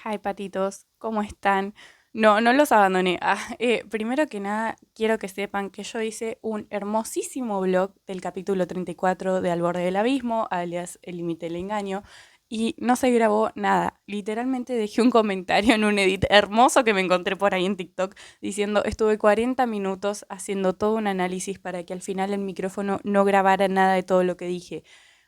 Hi patitos, ¿cómo están? No, no los abandoné. Primero que nada, quiero que sepan que yo hice un hermosísimo blog del capítulo 34 de Al borde del abismo, alias El límite del engaño, y no se grabó nada. Literalmente dejé un comentario en un edit hermoso que me encontré por ahí en TikTok diciendo estuve 40 minutos haciendo todo un análisis para que al final el micrófono no grabara nada de todo lo que dije.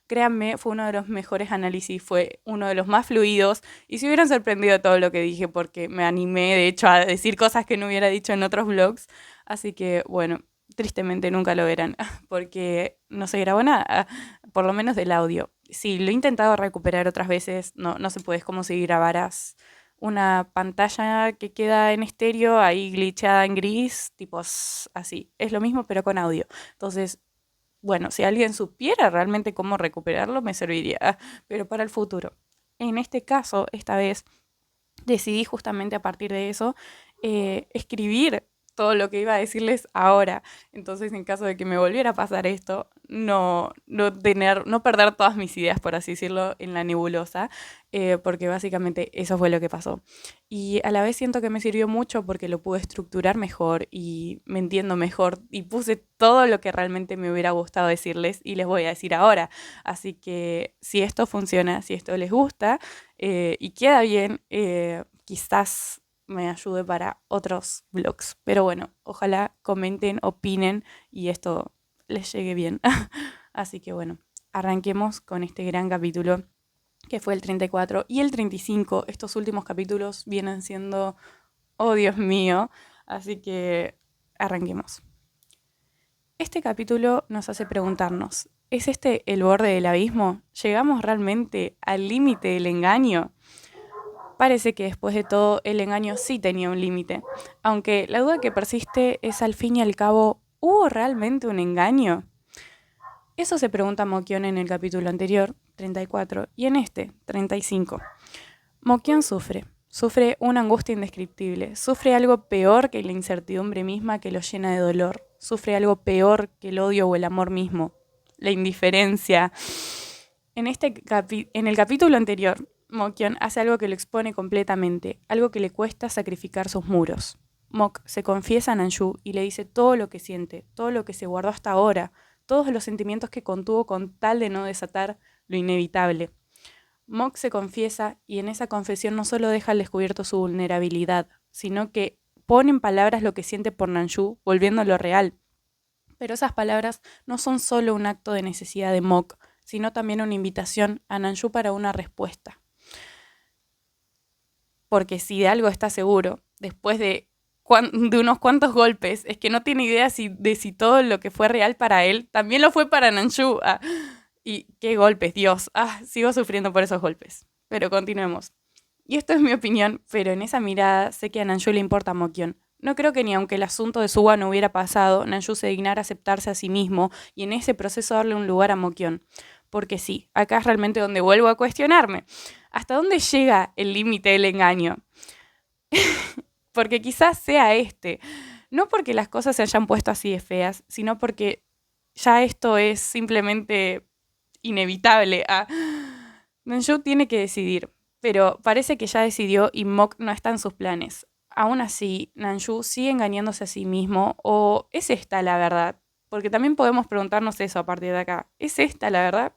Créanme, fue uno de los mejores análisis, fue uno de los más fluidos y se hubieran sorprendido de todo lo que dije porque me animé de hecho a decir cosas que no hubiera dicho en otros vlogs. Así que bueno, tristemente nunca lo verán porque no se grabó nada, por lo menos del audio. Sí, lo he intentado recuperar otras veces, no se puede, es como si grabaras una pantalla que queda en estéreo ahí glitchada en gris, tipos así. Es lo mismo pero con audio. Entonces bueno, si alguien supiera realmente cómo recuperarlo, me serviría, pero para el futuro. En este caso, esta vez, decidí justamente a partir de eso escribir todo lo que iba a decirles ahora. Entonces, en caso de que me volviera a pasar esto, no perder todas mis ideas, por así decirlo, en la nebulosa, porque básicamente eso fue lo que pasó. Y a la vez siento que me sirvió mucho porque lo pude estructurar mejor y me entiendo mejor y puse todo lo que realmente me hubiera gustado decirles y les voy a decir ahora. Así que si esto funciona, si esto les gusta, y queda bien, quizás me ayude para otros vlogs. Pero bueno, ojalá comenten, opinen y esto les llegue bien. Así que bueno, arranquemos con este gran capítulo que fue el 34 y el 35. Estos últimos capítulos vienen siendo, oh Dios mío, así que arranquemos. Este capítulo nos hace preguntarnos, ¿es este el borde del abismo? ¿Llegamos realmente al límite del engaño? Parece que después de todo el engaño sí tenía un límite, aunque la duda que persiste es al fin y al cabo, ¿hubo realmente un engaño? Eso se pregunta Mokion en el capítulo anterior, 34, y en este, 35. Mokion sufre una angustia indescriptible, sufre algo peor que la incertidumbre misma que lo llena de dolor, sufre algo peor que el odio o el amor mismo, la indiferencia. En el capítulo anterior, Mokion hace algo que lo expone completamente, algo que le cuesta sacrificar sus muros. Mok se confiesa a Nanshu y le dice todo lo que siente, todo lo que se guardó hasta ahora, todos los sentimientos que contuvo con tal de no desatar lo inevitable. Mok se confiesa y en esa confesión no solo deja al descubierto su vulnerabilidad, sino que pone en palabras lo que siente por Nanshu, volviéndolo real. Pero esas palabras no son solo un acto de necesidad de Mok, sino también una invitación a Nanshu para una respuesta. Porque si de algo está seguro, después de unos cuantos golpes, es que no tiene idea de si todo lo que fue real para él también lo fue para Nanshu. Y qué golpes, Dios. Sigo sufriendo por esos golpes. Pero continuemos. Y esto es mi opinión, pero en esa mirada sé que a Nanshu le importa a Mokion. No creo que ni aunque el asunto de Suwa no hubiera pasado, Nanshu se dignara aceptarse a sí mismo y en ese proceso darle un lugar a Mokion. Porque sí, acá es realmente donde vuelvo a cuestionarme. ¿Hasta dónde llega el límite del engaño? Porque quizás sea este. No porque las cosas se hayan puesto así de feas, sino porque ya esto es simplemente inevitable. Nanshu tiene que decidir, pero parece que ya decidió y Mok no está en sus planes. Aún así, Nanshu sigue engañándose a sí mismo o ¿es esta la verdad? Porque también podemos preguntarnos eso a partir de acá. ¿Es esta la verdad?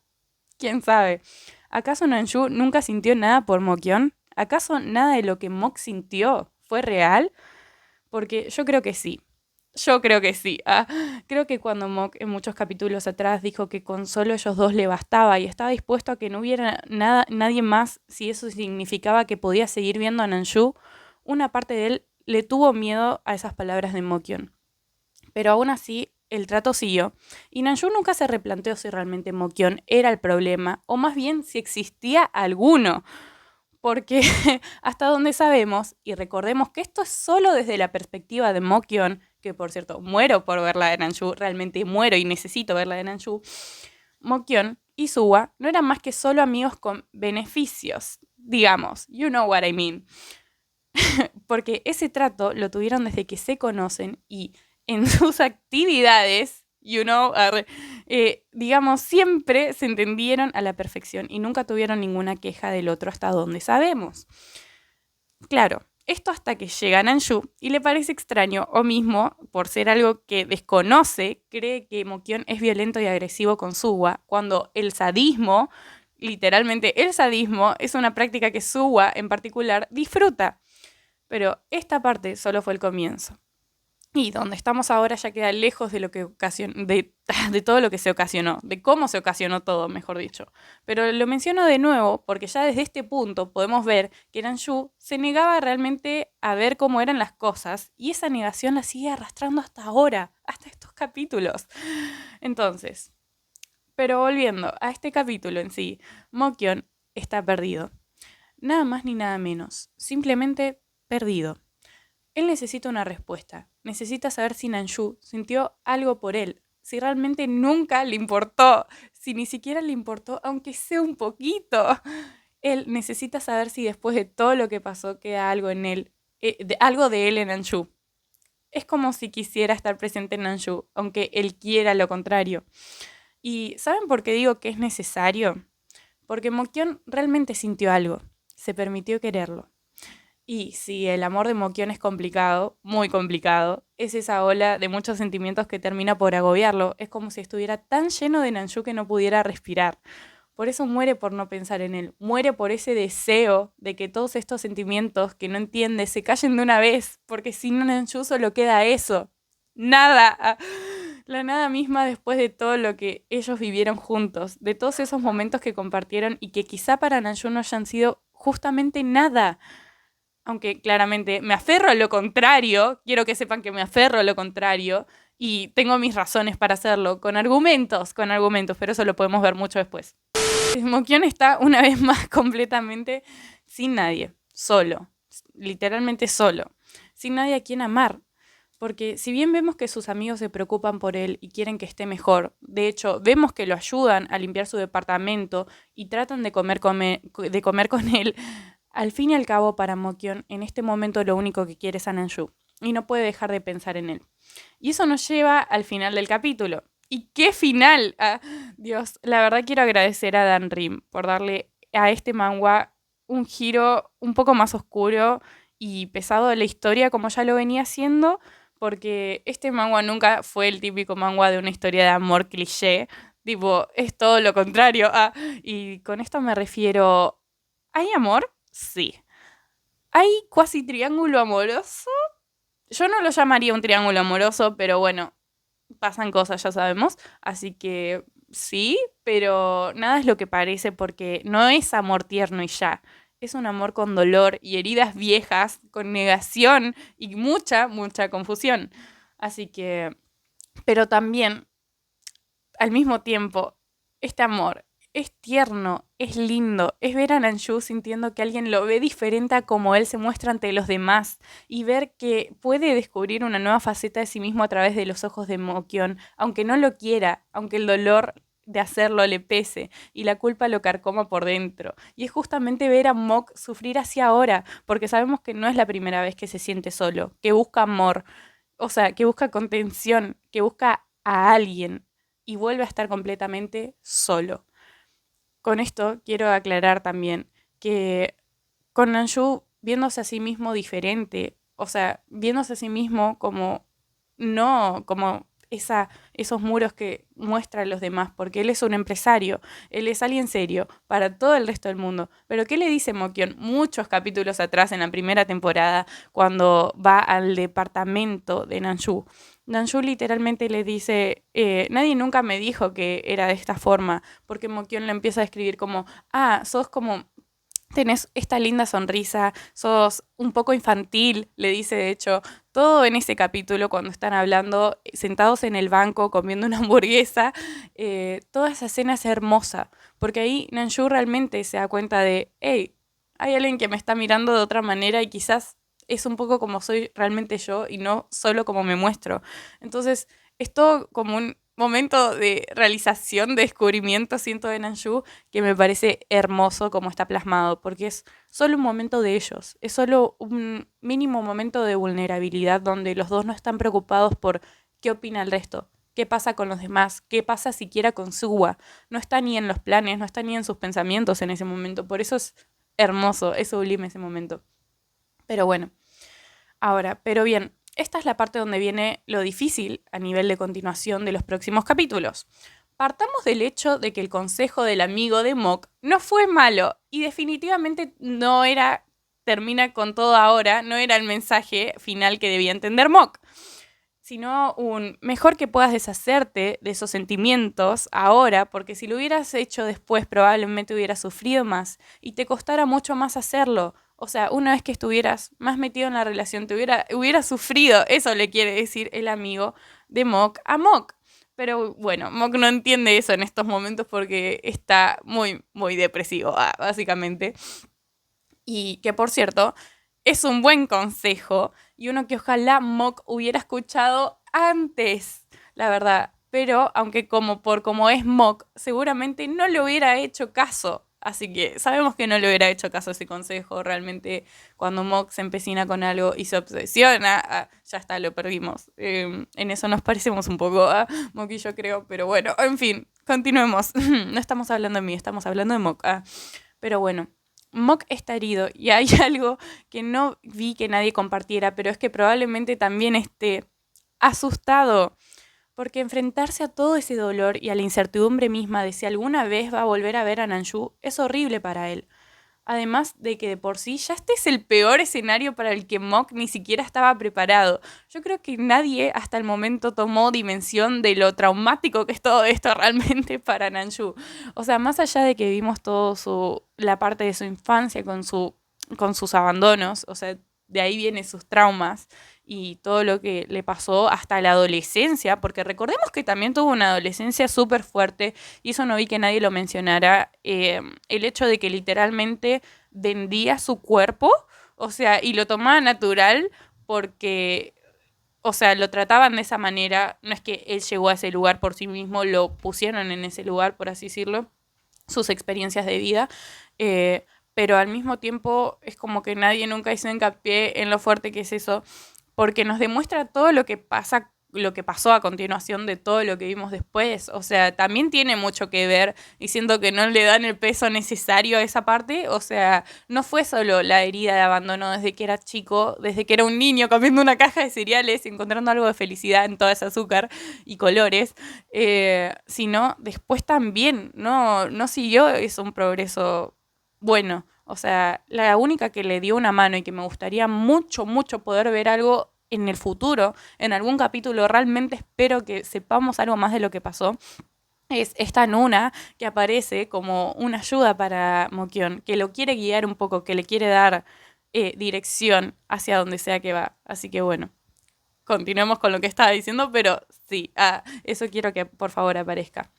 ¿Quién sabe? ¿Acaso Nanshu nunca sintió nada por Mokion? ¿Acaso nada de lo que Mok sintió fue real? Porque yo creo que sí. Yo creo que sí. Creo que cuando Mok en muchos capítulos atrás dijo que con solo ellos dos le bastaba y estaba dispuesto a que no hubiera nadie más si eso significaba que podía seguir viendo a Nanshu, una parte de él le tuvo miedo a esas palabras de Mokion. Pero aún así, el trato siguió. Y Nanshu nunca se replanteó si realmente Mokion era el problema, o más bien si existía alguno. Porque hasta donde sabemos, y recordemos que esto es solo desde la perspectiva de Mokion, que por cierto, muero por verla de Nanshu, realmente muero y necesito verla de Nanshu, Mokion y Suwa no eran más que solo amigos con beneficios, digamos, you know what I mean. Porque ese trato lo tuvieron desde que se conocen y en sus actividades, digamos, siempre se entendieron a la perfección y nunca tuvieron ninguna queja del otro hasta donde sabemos. Claro, esto hasta que llega Nanshu y le parece extraño o mismo, por ser algo que desconoce, cree que Mokyon es violento y agresivo con Suwa, cuando el sadismo, literalmente el sadismo, es una práctica que Suwa en particular disfruta. Pero esta parte solo fue el comienzo. Y donde estamos ahora ya queda lejos de lo que ocasionó, de todo lo que se ocasionó, de cómo se ocasionó todo, mejor dicho. Pero lo menciono de nuevo porque ya desde este punto podemos ver que Nanshu se negaba realmente a ver cómo eran las cosas y esa negación la sigue arrastrando hasta ahora, hasta estos capítulos. Entonces, pero volviendo a este capítulo en sí, Mokyon está perdido. Nada más ni nada menos, simplemente perdido. Él necesita una respuesta. Necesita saber si Nanshu sintió algo por él. Si realmente nunca le importó. Si ni siquiera le importó, aunque sea un poquito. Él necesita saber si después de todo lo que pasó queda algo en él. Algo de él en Nanshu. Es como si quisiera estar presente en Nanshu, aunque él quiera lo contrario. ¿Y saben por qué digo que es necesario? Porque Mokyon realmente sintió algo. Se permitió quererlo. Y si el amor de Mokyon es complicado, muy complicado, es esa ola de muchos sentimientos que termina por agobiarlo. Es como si estuviera tan lleno de Nanshu que no pudiera respirar. Por eso muere por no pensar en él. Muere por ese deseo de que todos estos sentimientos que no entiende se callen de una vez. Porque sin Nanshu solo queda eso. Nada. La nada misma después de todo lo que ellos vivieron juntos. De todos esos momentos que compartieron y que quizá para Nanshu no hayan sido justamente nada. Aunque claramente me aferro a lo contrario, quiero que sepan que me aferro a lo contrario y tengo mis razones para hacerlo, con argumentos, pero eso lo podemos ver mucho después. Mokyon está una vez más completamente sin nadie, solo, literalmente solo, sin nadie a quien amar. Porque si bien vemos que sus amigos se preocupan por él y quieren que esté mejor, de hecho, vemos que lo ayudan a limpiar su departamento y tratan de comer con él, al fin y al cabo para Mokyon, en este momento lo único que quiere es a Nanshu, y no puede dejar de pensar en él. Y eso nos lleva al final del capítulo. ¿Y qué final? Ah, Dios, la verdad quiero agradecer a Dan Rim por darle a este manga un giro un poco más oscuro y pesado de la historia como ya lo venía haciendo, porque este manga nunca fue el típico manga de una historia de amor cliché, tipo, es todo lo contrario. Y con esto me refiero, ¿hay amor? Sí. ¿Hay cuasi triángulo amoroso? Yo no lo llamaría un triángulo amoroso, pero bueno, pasan cosas, ya sabemos. Así que sí, pero nada es lo que parece porque no es amor tierno y ya. Es un amor con dolor y heridas viejas, con negación y mucha, mucha confusión. Así que, pero también, al mismo tiempo, este amor es tierno, es lindo, es ver a Nanshu sintiendo que alguien lo ve diferente a como él se muestra ante los demás y ver que puede descubrir una nueva faceta de sí mismo a través de los ojos de Mokyon, aunque no lo quiera, aunque el dolor de hacerlo le pese y la culpa lo carcoma por dentro. Y es justamente ver a Mok sufrir así ahora, porque sabemos que no es la primera vez que se siente solo, que busca amor, o sea, que busca contención, que busca a alguien y vuelve a estar completamente solo. Con esto quiero aclarar también que con Nanshu viéndose a sí mismo diferente, o sea, viéndose a sí mismo como no como esos muros que muestra a los demás, porque él es un empresario, él es alguien serio para todo el resto del mundo. Pero ¿qué le dice Mokyon muchos capítulos atrás en la primera temporada cuando va al departamento de Nanshu? Nanshu literalmente le dice, nadie nunca me dijo que era de esta forma, porque Mokyon le empieza a describir como, sos como tenés esta linda sonrisa, sos un poco infantil, le dice de hecho, todo en ese capítulo cuando están hablando, sentados en el banco comiendo una hamburguesa, toda esa escena es hermosa, porque ahí Nanshu realmente se da cuenta de, hey, hay alguien que me está mirando de otra manera y quizás es un poco como soy realmente yo y no solo como me muestro. Entonces, es todo como un momento de realización, de descubrimiento, siento de Nanshu, que me parece hermoso como está plasmado, porque es solo un momento de ellos, es solo un mínimo momento de vulnerabilidad donde los dos no están preocupados por qué opina el resto, qué pasa con los demás, qué pasa siquiera con Suwa, no está ni en los planes, no está ni en sus pensamientos en ese momento, por eso es hermoso, es sublime ese momento. Pero bueno, ahora, pero bien, esta es la parte donde viene lo difícil a nivel de continuación de los próximos capítulos. Partamos del hecho de que el consejo del amigo de Mok no fue malo y definitivamente no era, termina con todo ahora, no era el mensaje final que debía entender Mok, sino un mejor que puedas deshacerte de esos sentimientos ahora, porque si lo hubieras hecho después probablemente hubieras sufrido más y te costara mucho más hacerlo. O sea, una vez que estuvieras más metido en la relación, te hubiera sufrido. Eso le quiere decir el amigo de Mok a Mok. Pero bueno, Mok no entiende eso en estos momentos porque está muy, muy depresivo, básicamente. Y que por cierto, es un buen consejo y uno que ojalá Mok hubiera escuchado antes, la verdad. Pero aunque como es Mok, seguramente no le hubiera hecho caso. Así que sabemos que no le hubiera hecho caso a ese consejo. Realmente cuando Mok se empecina con algo y se obsesiona, ya está, lo perdimos. En eso nos parecemos un poco a Mok y yo creo. Pero bueno, en fin, continuemos. No estamos hablando de mí, estamos hablando de Mok. Pero bueno. Mok está herido y hay algo que no vi que nadie compartiera, pero es que probablemente también esté asustado, porque enfrentarse a todo ese dolor y a la incertidumbre misma de si alguna vez va a volver a ver a Nanshu es horrible para él. Además de que de por sí ya este es el peor escenario para el que Mok ni siquiera estaba preparado. Yo creo que nadie hasta el momento tomó dimensión de lo traumático que es todo esto realmente para Nanshu. O sea, más allá de que vimos la parte de su infancia con sus abandonos, o sea, de ahí vienen sus traumas y todo lo que le pasó hasta la adolescencia, porque recordemos que también tuvo una adolescencia súper fuerte y eso no vi que nadie lo mencionara, el hecho de que literalmente vendía su cuerpo, o sea, y lo tomaba natural porque, o sea, lo trataban de esa manera, no es que él llegó a ese lugar por sí mismo, lo pusieron en ese lugar, por así decirlo, sus experiencias de vida, pero al mismo tiempo es como que nadie nunca hizo hincapié en lo fuerte que es eso, porque nos demuestra todo lo que pasa, lo que pasó a continuación de todo lo que vimos después. O sea, también tiene mucho que ver, y siento que no le dan el peso necesario a esa parte. O sea, no fue solo la herida de abandono desde que era chico, desde que era un niño comiendo una caja de cereales y encontrando algo de felicidad en todo ese azúcar y colores, sino después también, no siguió, es un progreso bueno. O sea, la única que le dio una mano y que me gustaría mucho, mucho poder ver algo en el futuro, en algún capítulo, realmente espero que sepamos algo más de lo que pasó, es esta Nuna que aparece como una ayuda para Mokyon, que lo quiere guiar un poco, que le quiere dar dirección hacia donde sea que va. Así que bueno, continuemos con lo que estaba diciendo, pero sí, eso quiero que por favor aparezca.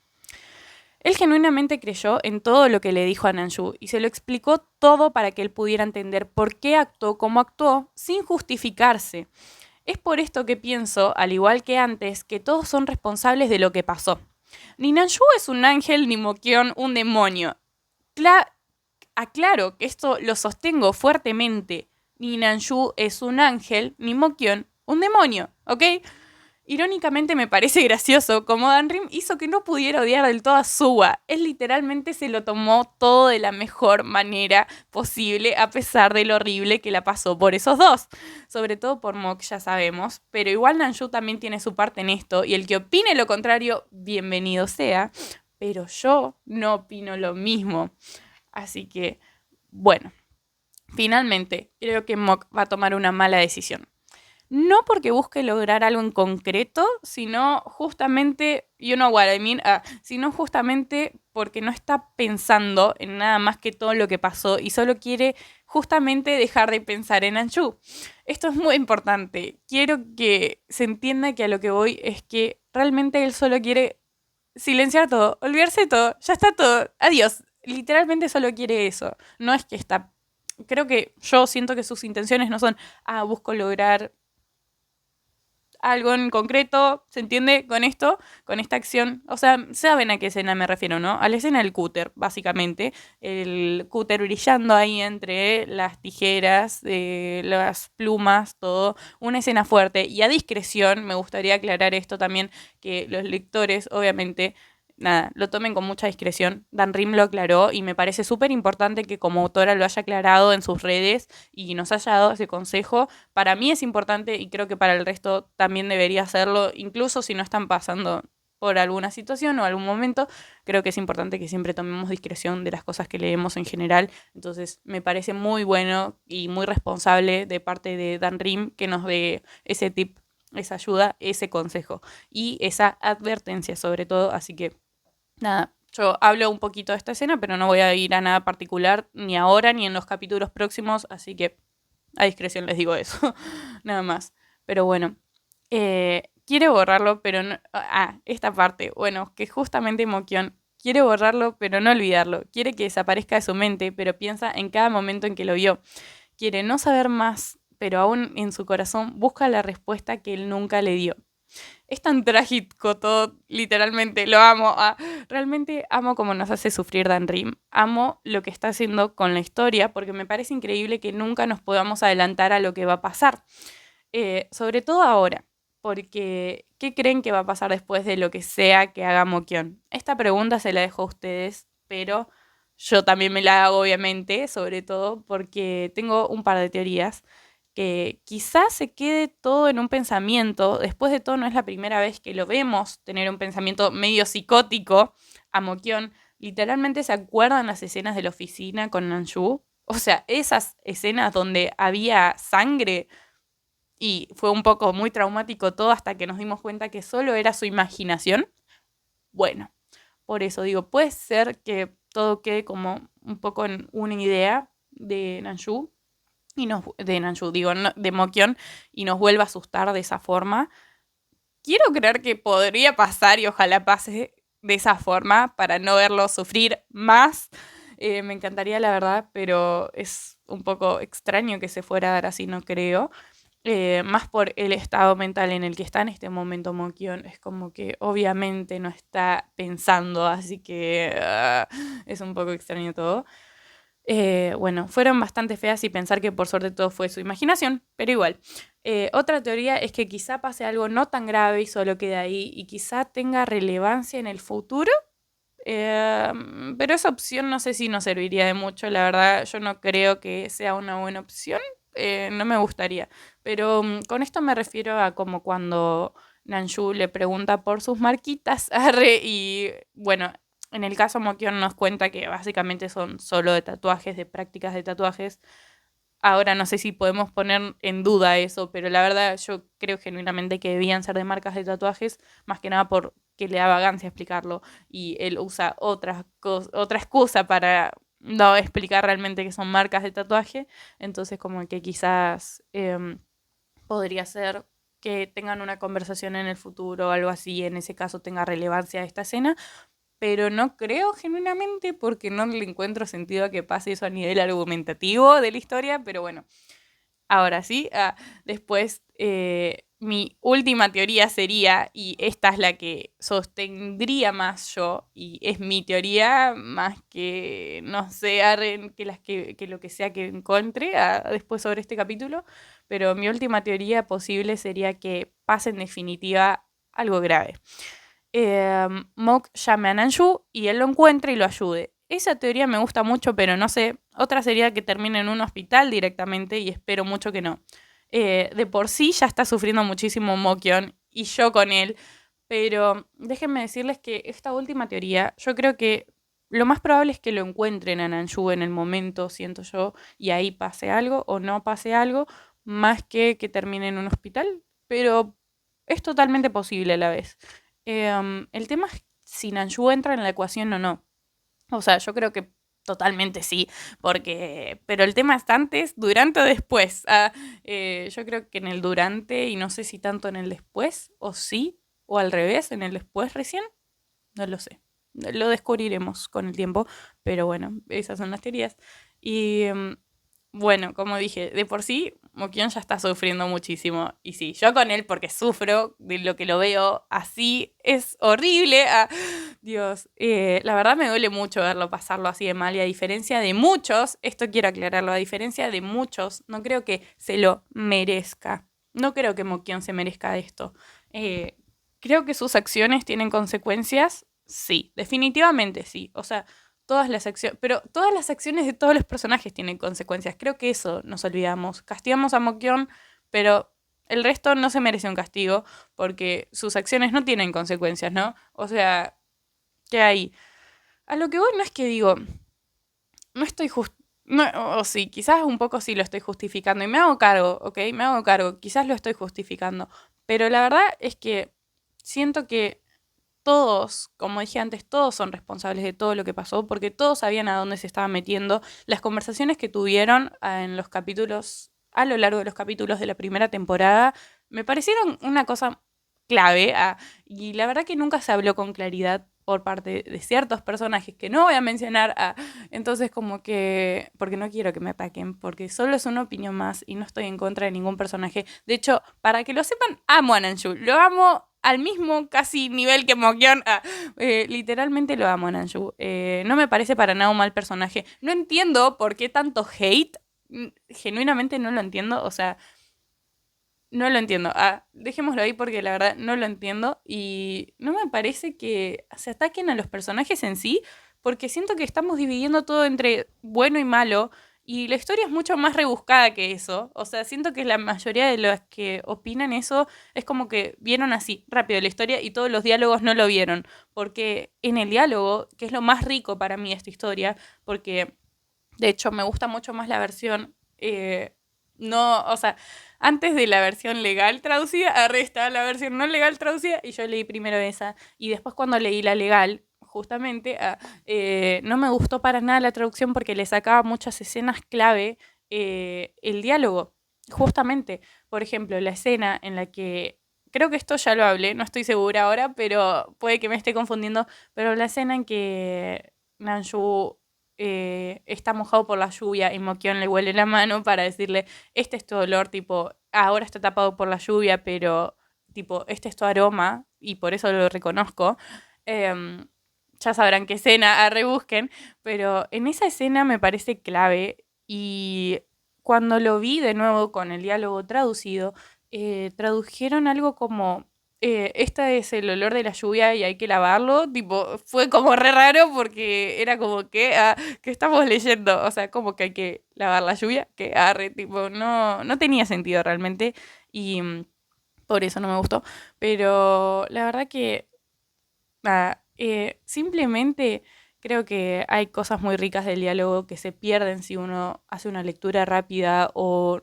Él genuinamente creyó en todo lo que le dijo a Nanshu y se lo explicó todo para que él pudiera entender por qué actuó como actuó sin justificarse. Es por esto que pienso, al igual que antes, que todos son responsables de lo que pasó. Ni Nanshu es un ángel ni Mokyon un demonio. Aclaro que esto lo sostengo fuertemente. Ni Nanshu es un ángel ni Mokyon un demonio, ¿ok? Irónicamente me parece gracioso como Danrim hizo que no pudiera odiar del todo a Suwa. Él literalmente se lo tomó todo de la mejor manera posible a pesar de lo horrible que la pasó por esos dos. Sobre todo por Mok, ya sabemos. Pero igual Nanshu también tiene su parte en esto y el que opine lo contrario, bienvenido sea. Pero yo no opino lo mismo. Así que, bueno, finalmente creo que Mok va a tomar una mala decisión. No porque busque lograr algo en concreto, sino justamente, you know what I mean, sino justamente porque no está pensando en nada más que todo lo que pasó y solo quiere justamente dejar de pensar en Anshu. Esto es muy importante. Quiero que se entienda que a lo que voy es que realmente él solo quiere silenciar todo, olvidarse de todo, ya está todo, adiós. Literalmente solo quiere eso. No es que está... Creo que yo siento que sus intenciones no son, busco lograr algo en concreto, ¿se entiende con esto? Con esta acción. O sea, saben a qué escena me refiero, ¿no? A la escena del cúter, básicamente. El cúter brillando ahí entre las tijeras, las plumas, todo. Una escena fuerte. Y a discreción, me gustaría aclarar esto también, que los lectores, obviamente, nada, lo tomen con mucha discreción. Dan Rim lo aclaró y me parece súper importante que como autora lo haya aclarado en sus redes y nos haya dado ese consejo. Para mí es importante y creo que para el resto también debería hacerlo, incluso si no están pasando por alguna situación o algún momento. Creo que es importante que siempre tomemos discreción de las cosas que leemos en general. Entonces me parece muy bueno y muy responsable de parte de Dan Rim que nos dé ese tip, esa ayuda, ese consejo y esa advertencia sobre todo. Así que nada, yo hablo un poquito de esta escena, pero no voy a ir a nada particular ni ahora ni en los capítulos próximos, así que a discreción les digo eso, nada más. Pero bueno, quiere borrarlo, pero no... esta parte, bueno, que justamente Mokion quiere borrarlo, pero no olvidarlo. Quiere que desaparezca de su mente, pero piensa en cada momento en que lo vio. Quiere no saber más, pero aún en su corazón busca la respuesta que él nunca le dio. Es tan trágico todo, literalmente, lo amo. Realmente amo cómo nos hace sufrir Dan Rim. Amo lo que está haciendo con la historia, porque me parece increíble que nunca nos podamos adelantar a lo que va a pasar. Sobre todo ahora, porque ¿qué creen que va a pasar después de lo que sea que haga Mokion? Esta pregunta se la dejo a ustedes, pero yo también me la hago, obviamente, sobre todo porque tengo un par de teorías que quizás se quede todo en un pensamiento. Después de todo, no es la primera vez que lo vemos tener un pensamiento medio psicótico a Mokion. Literalmente se acuerdan las escenas de la oficina con Nanshu. O sea, esas escenas donde había sangre y fue un poco muy traumático todo hasta que nos dimos cuenta que solo era su imaginación. Bueno, por eso digo, puede ser que todo quede como un poco en una idea de Nanshu y de Nanshu, digo, de Mokion, y nos vuelva a asustar de esa forma. Quiero creer que podría pasar y ojalá pase de esa forma para no verlo sufrir más. Me encantaría, la verdad, pero es un poco extraño que se fuera a dar así, no creo. Más por el estado mental en el que está en este momento Mokion. Es como que obviamente no está pensando, así que es un poco extraño todo. Bueno, fueron bastante feas y pensar que por suerte todo fue su imaginación, pero igual. Otra teoría es que quizá pase algo no tan grave y solo quede ahí y quizá tenga relevancia en el futuro. Pero esa opción no sé si nos serviría de mucho, la verdad yo no creo que sea una buena opción, no me gustaría. Pero con esto me refiero a como cuando Nanshu le pregunta por sus marquitas y bueno, en el caso Mokion nos cuenta que básicamente son solo de tatuajes, de prácticas de tatuajes. Ahora no sé si podemos poner en duda eso, pero la verdad yo creo genuinamente que debían ser de marcas de tatuajes, más que nada porque le da vagancia explicarlo y él usa otra excusa para no explicar realmente que son marcas de tatuaje. Entonces como que quizás podría ser que tengan una conversación en el futuro o algo así, en ese caso tenga relevancia esta escena, pero no creo genuinamente porque no le encuentro sentido a que pase eso a nivel argumentativo de la historia, pero bueno, ahora sí. Después, mi última teoría sería, y esta es la que sostendría más yo, y es mi teoría más que, no sé, que, que lo que sea que encuentre después sobre este capítulo, pero mi última teoría posible sería que pase en definitiva algo grave. Mok llame a Nanshu y él lo encuentre y lo ayude. Esa teoría me gusta mucho, pero no sé. Otra sería que termine en un hospital directamente y espero mucho que no. De por sí ya está sufriendo muchísimo Mokion y yo con él, pero déjenme decirles que esta última teoría, yo creo que lo más probable es que lo encuentren a Nanshu en el momento, siento yo, y ahí pase algo o no pase algo, más que termine en un hospital, pero es totalmente posible a la vez. El tema es si Nanshu entra en la ecuación o no. O sea, yo creo que totalmente sí, porque... Pero el tema es antes, durante o después. Yo creo que en el durante y no sé si tanto en el después, o sí, o al revés, en el después recién. No lo sé. Lo descubriremos con el tiempo, pero bueno, esas son las teorías. Y bueno, como dije, de por sí, Mokion ya está sufriendo muchísimo. Y sí, yo con él, porque sufro de lo que lo veo así, es horrible. Dios, la verdad me duele mucho verlo pasarlo así de mal. Y a diferencia de muchos, esto quiero aclararlo, a diferencia de muchos, no creo que se lo merezca. No creo que Mokion se merezca esto. Creo que sus acciones tienen consecuencias Sí, definitivamente sí. O sea, todas las acciones, pero todas las acciones de todos los personajes tienen consecuencias. Creo que eso nos olvidamos. Castigamos a Mokyon, pero el resto no se merece un castigo porque sus acciones no tienen consecuencias, ¿no? O sea, ¿qué hay? A lo que voy no es que digo, no estoy no, o sí, quizás un poco sí lo estoy justificando y me hago cargo, ¿ok? Me hago cargo, quizás lo estoy justificando, pero la verdad es que siento que todos, como dije antes, todos son responsables de todo lo que pasó, porque todos sabían a dónde se estaban metiendo. Las conversaciones que tuvieron en los capítulos, a lo largo de los capítulos de la primera temporada, me parecieron una cosa clave, y la verdad que nunca se habló con claridad por parte de ciertos personajes que no voy a mencionar, entonces como que, porque no quiero que me ataquen, porque solo es una opinión más y no estoy en contra de ningún personaje. De hecho, para que lo sepan, amo a Nanju, lo amo al mismo casi nivel que Mokyon. Literalmente lo amo a Nanju. No me parece para nada un mal personaje. No entiendo por qué tanto hate. Genuinamente no lo entiendo. O sea, no lo entiendo. Dejémoslo ahí porque la verdad no lo entiendo. Y no me parece que se ataquen a los personajes en sí, porque siento que estamos dividiendo todo entre bueno y malo. Y la historia es mucho más rebuscada que eso. O sea, siento que la mayoría de los que opinan eso es como que vieron así, rápido la historia y todos los diálogos no lo vieron. Porque en el diálogo, que es lo más rico para mí de esta historia, porque de hecho me gusta mucho más la versión, no, o sea, antes de la versión legal traducida, estaba la versión no legal traducida y yo leí primero esa. Y después cuando leí la legal, justamente, no me gustó para nada la traducción porque le sacaba muchas escenas clave, el diálogo. Justamente, por ejemplo, la escena en la que, creo que esto ya lo hablé, no estoy segura ahora, pero puede que me esté confundiendo, pero la escena en que Nanju está mojado por la lluvia y Mokyon le huele la mano para decirle, este es tu olor, tipo, ahora está tapado por la lluvia, pero tipo, este es tu aroma y por eso lo reconozco. Em, ya sabrán qué escena, rebusquen, pero en esa escena me parece clave y cuando lo vi de nuevo con el diálogo traducido, tradujeron algo como este es el olor de la lluvia y hay que lavarlo, tipo, fue como re raro porque era como que estamos leyendo, o sea, como que hay que lavar la lluvia, que arre, tipo, no tenía sentido realmente y por eso no me gustó, pero la verdad que simplemente creo que hay cosas muy ricas del diálogo que se pierden si uno hace una lectura rápida o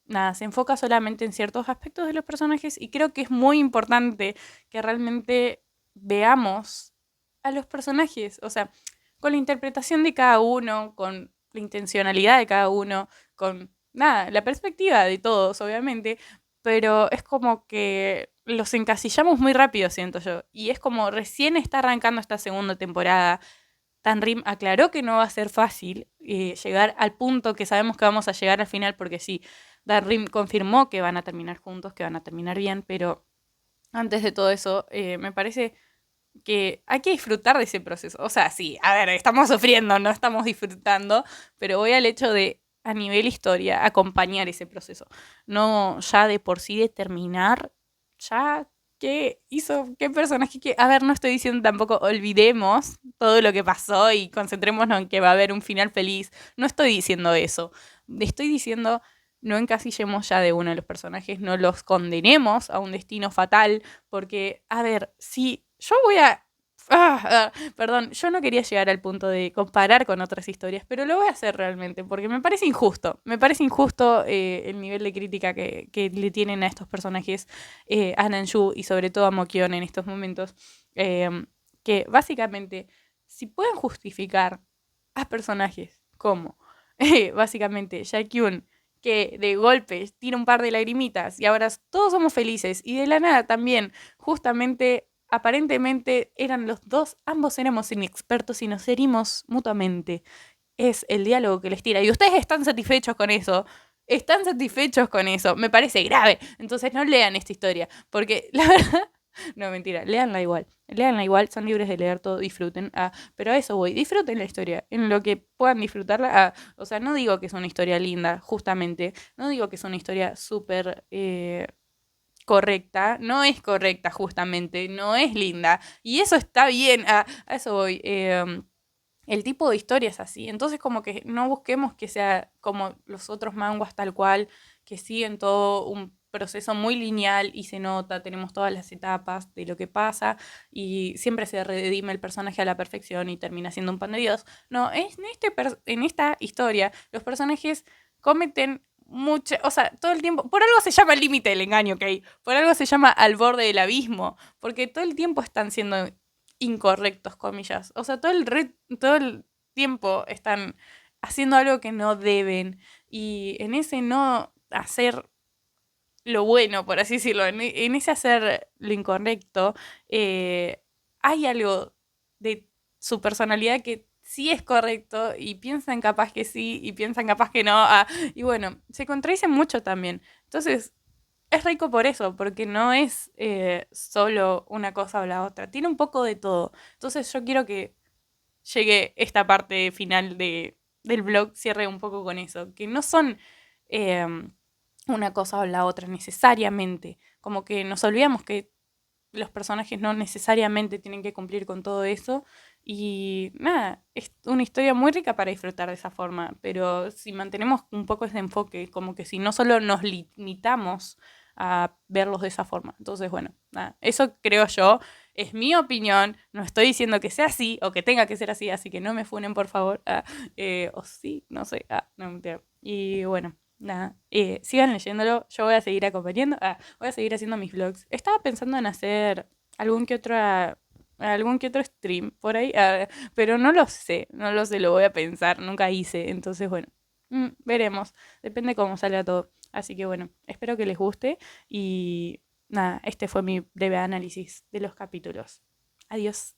nada, se enfoca solamente en ciertos aspectos de los personajes y creo que es muy importante que realmente veamos a los personajes, o sea, con la interpretación de cada uno, con la intencionalidad de cada uno, con nada, la perspectiva de todos, obviamente, pero es como que los encasillamos muy rápido, siento yo. Y es como recién está arrancando esta segunda temporada. Tanrim aclaró que no va a ser fácil llegar al punto que sabemos que vamos a llegar al final, porque sí, Tanrim confirmó que van a terminar juntos, que van a terminar bien, pero antes de todo eso, me parece que hay que disfrutar de ese proceso. O sea, sí, a ver, estamos sufriendo, no estamos disfrutando, pero voy al hecho de, a nivel historia, acompañar ese proceso. No ya de por sí determinar, ya qué hizo, qué personaje, qué... A ver, no estoy diciendo tampoco olvidemos todo lo que pasó y concentrémonos en que va a haber un final feliz. No estoy diciendo eso. Estoy diciendo no encasillemos ya de uno de los personajes, no los condenemos a un destino fatal, porque, a ver, si yo voy a... perdón, yo no quería llegar al punto de comparar con otras historias, pero lo voy a hacer realmente, porque me parece injusto el nivel de crítica que le tienen a estos personajes, a Nanju y sobre todo a Mokyon en estos momentos, eh, que básicamente, si pueden justificar a personajes como, básicamente, Jae-kyun, que de golpe tira un par de lagrimitas y ahora todos somos felices y de la nada también, justamente, aparentemente eran los dos, ambos éramos inexpertos y nos herimos mutuamente. Es el diálogo que les tira y ustedes están satisfechos con eso, me parece grave, entonces no lean esta historia, porque la verdad, no mentira, léanla igual, son libres de leer todo, disfruten, pero a eso voy, disfruten la historia, en lo que puedan disfrutarla, o sea, no digo que es una historia linda, justamente, no digo que es una historia súper correcta, no es correcta justamente, no es linda. Y eso está bien, a eso voy. El tipo de historia es así. Entonces como que no busquemos que sea como los otros manguas tal cual, que siguen todo un proceso muy lineal y se nota, tenemos todas las etapas de lo que pasa y siempre se redime el personaje a la perfección y termina siendo un pan de Dios. No, en esta historia los personajes cometen mucho, o sea, todo el tiempo, por algo se llama el límite del engaño, ¿ok? Por algo se llama al borde del abismo, porque todo el tiempo están siendo incorrectos, comillas. O sea, todo el tiempo están haciendo algo que no deben. Y en ese no hacer lo bueno, por así decirlo, en ese hacer lo incorrecto, hay algo de su personalidad que sí es correcto y piensan capaz que sí y piensan capaz que no. Y bueno, se contradicen mucho también. Entonces, es rico por eso, porque no es solo una cosa o la otra, tiene un poco de todo. Entonces yo quiero que llegue esta parte final del blog, cierre un poco con eso, que no son eh, una cosa o la otra necesariamente, como que nos olvidamos que los personajes no necesariamente tienen que cumplir con todo eso. Y nada, es una historia muy rica para disfrutar de esa forma, pero si mantenemos un poco ese enfoque, como que si no solo nos limitamos a verlos de esa forma. Entonces, bueno, nada, eso creo yo, es mi opinión, no estoy diciendo que sea así o que tenga que ser así, así que no me funen, por favor. O sí, no sé, no mentira. Y bueno, nada, sigan leyéndolo, yo voy a seguir acompañando, voy a seguir haciendo mis vlogs. Estaba pensando en hacer algún que otro, algún que otro stream por ahí, pero no lo sé, lo voy a pensar, nunca hice, entonces bueno, veremos, depende cómo salga todo. Así que bueno, espero que les guste y nada, este fue mi breve análisis de los capítulos. Adiós.